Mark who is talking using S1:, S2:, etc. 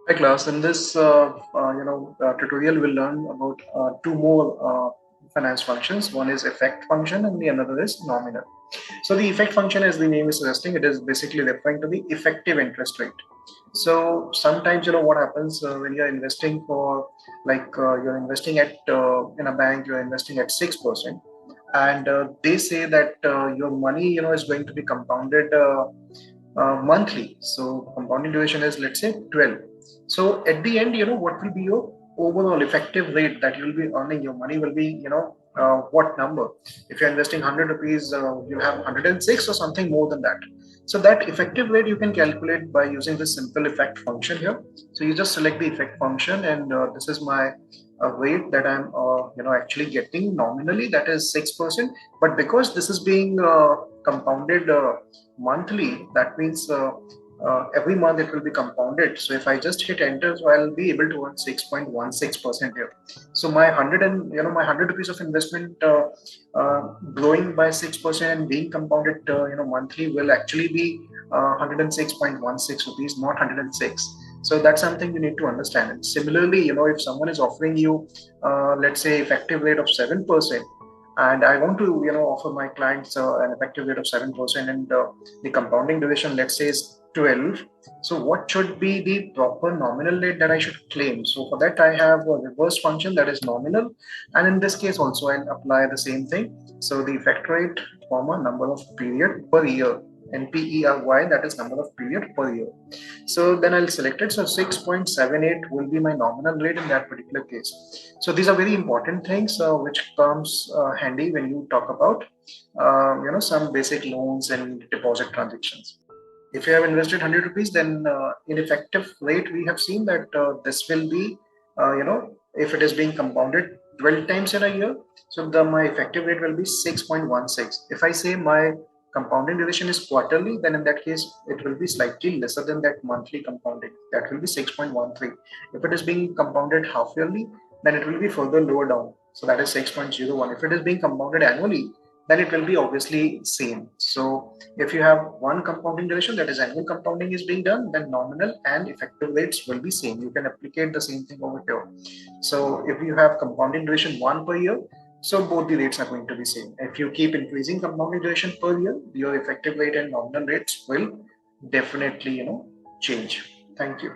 S1: Hi class. In this tutorial, we'll learn about two more finance functions. One is effect function, and the another is nominal. So the effect function, as the name is suggesting, it is basically referring to the effective interest rate. So sometimes what happens when you're investing for you're investing at in a bank, you're investing at 6%, and they say that your money is going to be compounded monthly. So compounding duration is, let's say, 12. So at the end, what will be your overall effective rate that you'll be earning? Your money will be, what number? If you're investing 100 rupees, you'll have 106 or something more than that. So that effective rate you can calculate by using this simple effect function here. So you just select the effect function, and this is my rate that I'm, actually getting nominally. That is 6%. But because this is being compounded monthly, that means every month it will be compounded. So if I just hit enter, so I'll be able to earn 6.16% here. So my 100 and my 100 rupees of investment growing by 6% and being compounded monthly will actually be 106.16 rupees, not 106. So that's something you need to understand. And similarly, if someone is offering you let's say effective rate of 7%, and I want to offer my clients an effective rate of 7%, and the compounding duration, let's say, is 12. So what should be the proper nominal rate that I should claim? So for that, I have a reverse function that is nominal, and in this case also I'll apply the same thing. So the effect rate, comma, number of period per year, NPERY, that is number of period per year. So then I'll select it. So 6.78 will be my nominal rate in that particular case. So these are very important things which comes handy when you talk about some basic loans and deposit transactions. If you have invested 100 rupees, then in effective rate we have seen that this will be if it is being compounded 12 times in a year, so my effective rate will be 6.16. If I say my compounding duration is quarterly, then in that case it will be slightly lesser than that monthly compounding. That will be 6.13. If it is being compounded half yearly, then it will be further lower down. So that is 6.01. If it is being compounded annually, then it will be obviously same. So if you have one compounding duration, that is annual compounding is being done, then nominal and effective rates will be same. You can applicate the same thing over here. So if you have compounding duration 1 per year, so both the rates are going to be same. If you keep increasing compounding duration per year, your effective rate and nominal rates will definitely change. Thank you.